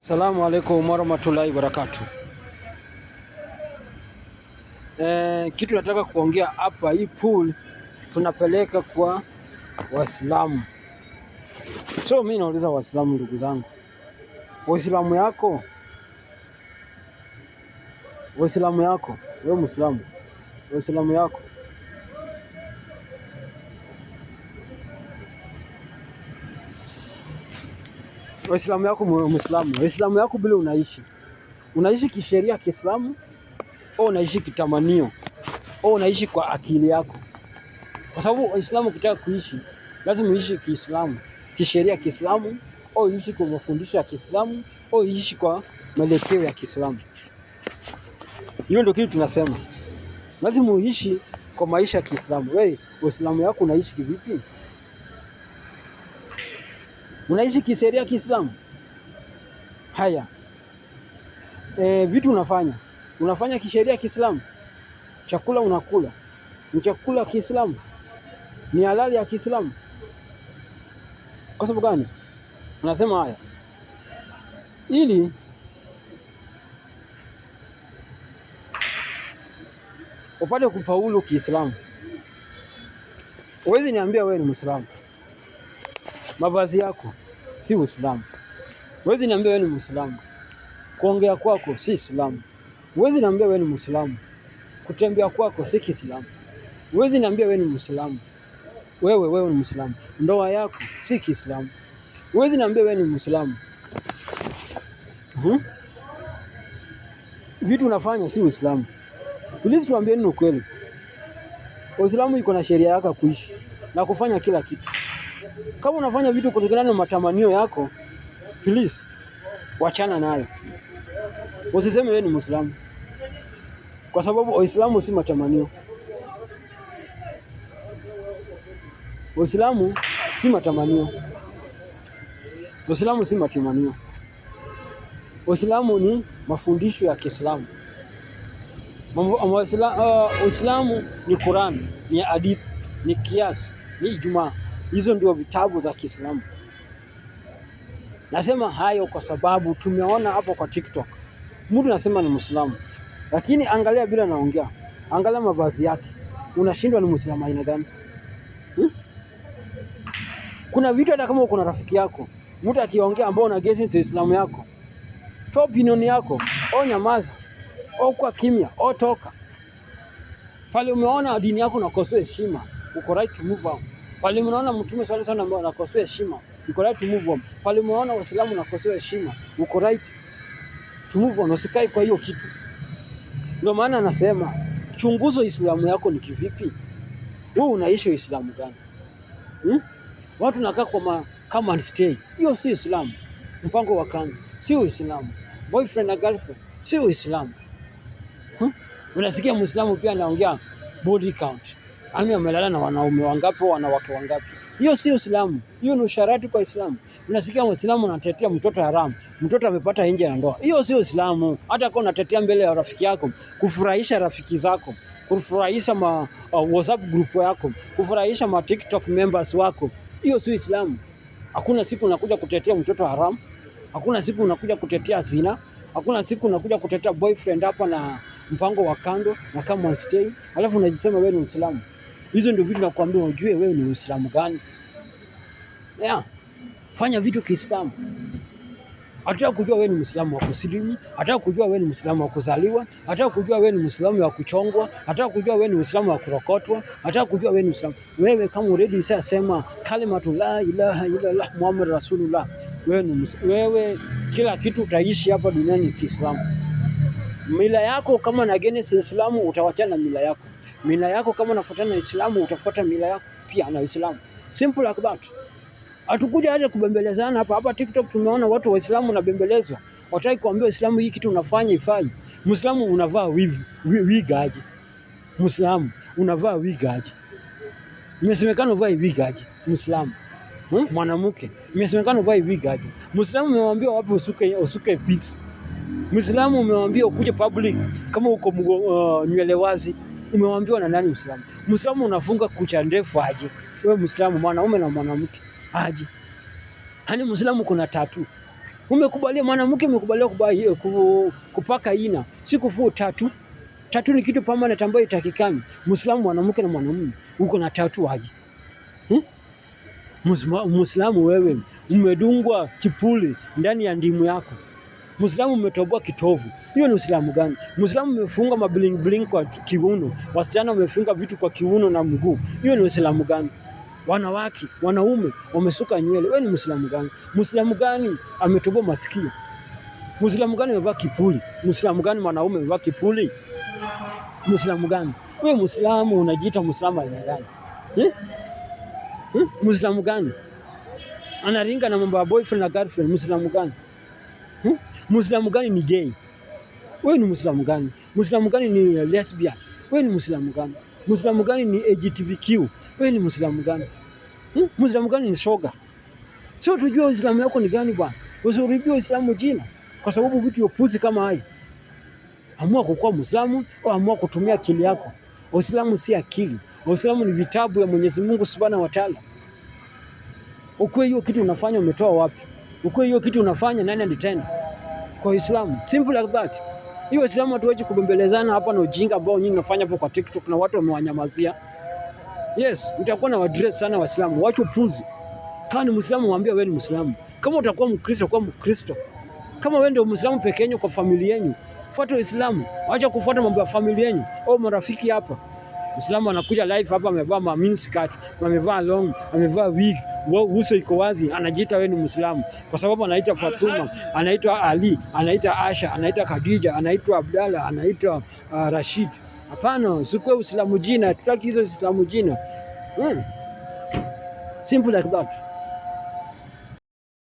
Assalamu alaikum warahmatullahi wabarakatuh. Kitu nataka kuongea hapa, hii pool tunapeleka kwa Waislamu. So mimi nauliza Waislamu, ndugu zangu, Waislamu yako, wewe Muislamu, Waislamu yako Muislamu, Waislamu yako bila unaishi kisheria Kiislamu au unaishi kitamanio au unaishi kwa akili yako? Kwa sababu Waislamu ukitaka kuishi lazima uishi Kiislamu, kisheria Kiislamu, au uishi kwa mafundisho ya Kiislamu, au uishi kwa mwelekeo ya Kiislamu. Hiyo ndio kitu tunasema, lazima uishi kwa maisha ya Kiislamu. Wewe Uislamu yako unaishi kivipi? Unaishi kisheria Kiislamu? Haya, vitu unafanya kisheria Kiislamu. Chakula unakula ni chakula Kiislamu, ni halali ya Kiislamu. Kwa sababu gani unasema haya? Ili upate kufaulu Kiislamu. Huwezi niambia wewe ni Muislamu, mavazi yako si Uislamu. Huwezi niambia wewe ni Muislamu, kuongea kwako si Islamu. Huwezi niambia wewe ni Muislamu, kutembea kwako si Kiislamu. Huwezi niambia wewe ni Muislamu, wewe ni Muislamu, ndoa yako si Kiislamu. Huwezi niambia wewe ni Muislamu, vitu unafanya si Uislamu. Please tuambieni ukweli. Uislamu iko na sheria yake kuishi na kufanya kila kitu. Kama unafanya vitu kutokana na matamanio yako, please wachana nayo. Usiseme wewe ni Muislamu, kwa sababu Uislamu si matamanio. Uislamu si matamanio. Uislamu si matamanio. Uislamu ni mafundisho ya Kiislamu. Uislamu ni Qur'an, ni hadithi, ni kiasi, ni Ijumaa. Hizo ndio vitabu za Kiislamu. Nasema hayo kwa sababu tumeona hapo kwa TikTok mtu anasema ni Muislamu, lakini angalia bila naongea, angalia mavazi yake, unashindwa ni Muislamu aina gani? Kuna vitu hata kama uko na rafiki yako, mtu akiongea ambao una against Uislamu yako, toa opinion yako, au nyamaza, au kwa kimya, au toka. Pale umeona dini yako inakosoa heshima, uko right to move on. Pale umeona Mtume sallallahu alaihi wasallam anakosoa heshima, uko right to move on. Pale umeona Waislamu wanakosoa heshima, uko right to move on. Usikae kwa hiyo kitu. Ndio maana anasema chunguzo Uislamu yako ni kivipi? Wewe unaishi Uislamu gani? Watu nakaa kwa kama stay. Hiyo si Uislamu. Mpango wa kando si Uislamu. Boyfriend na girlfriend si Uislamu. Unasikia Muislamu pia anaongea body count, amelala na wanaume wangapi, wanawake wangapi. Hiyo si Uislamu. Hiyo ni usharati kwa Uislamu. Unasikia Muislamu anatetea mtoto haramu, mtoto amepata nje ya ndoa. Hiyo si Uislamu. Hata kama unatetea mbele ya rafiki yako, kufurahisha rafiki zako, kufurahisha WhatsApp group yako, kufurahisha TikTok members wako, hiyo si Uislamu. Hakuna siku unakuja kutetea mtoto haramu, hakuna siku unakuja kutetea zina, hakuna siku unakuja kutetea boyfriend hapa na mpango wa kando na kama stay, alafu unajisema wewe ni Muislamu. Hizo ndio vitu nakwambia ujue wewe ni Uislamu gani. Fanya vitu Kiislamu. Hataka kujua wewe ni Muislamu wa kusilimu, hataka kujua wewe ni Muislamu wa kuzaliwa, hataka kujua wewe ni Muislamu wa kuchongwa, hataka kujua wewe ni Muislamu wa kurokotwa, hataka kujua wewe ni Muislamu. Wewe kama already usasema kalimatu la ilaha illallah Muhammad Rasulullah, wewe kila kitu utaishi hapa duniani Kiislamu. Mila yako kama na against Uislamu utawachana mila yako. Mila yako kama unafuatana na Uislamu utafuata mila yako pia na Uislamu. Simple like that. Hatukuja hata kubembelezana hapa TikTok. Tumeona watu wa Uislamu wanabembelezwa. Wataki kuambia Uislamu hii kitu unafanya ifai. Muislamu unavaa wig aje? Muislamu unavaa wig aje? Imesemekana uvae wig aje? Muislamu mwanamke imesemekana uvae wig aje? Muislamu umewaambia wapi usuke peace? Muislamu umewaambia ukuje public kama uko nywele wazi, umewaambiwa na nani Muislamu? Muislamu unafunga kucha ndefu aje? Wewe Muislamu mwanaume na mwanamke aje? Hani Muislamu kuna tatu. Umekubalia mwanamke, umekubalia kupaka ina, si kufua tatu. Tatu ni kitu permanent ambayo itakikani. Muislamu mwanamke na mwanamume uko na tatu aje? Muislamu wewe umedungwa kipuli ndani ya ndimu yako. Muislamu umetoboa kitovu. Hiyo ni Uislamu gani? Muislamu umefunga mabling bling kwa kiuno. Wasichana wamefunga vitu kwa kiuno na mguu. Hiyo ni Uislamu gani? Wanawake, wanaume wamesuka nywele. Wewe ni Muislamu gani? Muislamu gani ametoboa masikio? Muislamu gani amevaa kipuli? Muislamu gani mwanaume amevaa kipuli? Muislamu gani? Wewe Muislamu unajiita Muislamu aina gani? Muislamu gani? Anaringa na mambo ya boyfriend na girlfriend. Muislamu gani? Muislamu gani ni gay? Wewe ni Muislamu gani? Muislamu gani ni lesbian? Wewe ni Muislamu gani? Muislamu gani ni LGBTQ? Wewe ni Muislamu gani? Muislamu gani ni shoga? Sio tujue Uislamu yako ni gani bwana. Usiuribie Uislamu jina kwa sababu vitu yopuzi kama haya. Amua kukuwa Muislamu au amua kutumia akili yako. Uislamu si akili. Uislamu ni vitabu ya Mwenyezi Mungu Subhanahu wa Ta'ala. Ukwe hiyo kitu unafanya umetoa wapi? Ukwe hiyo kitu unafanya nani alitenda? Kwa Uislamu. Simple like that. Hiyo Uislamu hatuwezi kubembelezana hapa na ujinga ambao nyinyi mnafanya hapo kwa TikTok na watu wamewanyamazia. Yes, utakuwa na wadress sana Waislamu. Wacha upuzi. Kama ni Muislamu mwambie wewe ni Muislamu. Kama utakuwa Mkristo kwa Mkristo. Kama wewe ndio Muislamu peke yenu kwa familia yenu, fuata Uislamu. Acha kufuata mambo ya familia yenu au marafiki hapa. Muislamu anakuja live hapa amevaa miniskirt, amevaa long, amevaa wig, uso iko wazi, anajiita wewe ni Muislamu kwa sababu anaita Fatuma, anaitwa Ali, anaita Asha, anaita Khadija, anaitwa Abdalla, anaitwa Rashid. Hapana, usikue Uislamu jina, tutaki hizo Uislamu jina. Simple like that.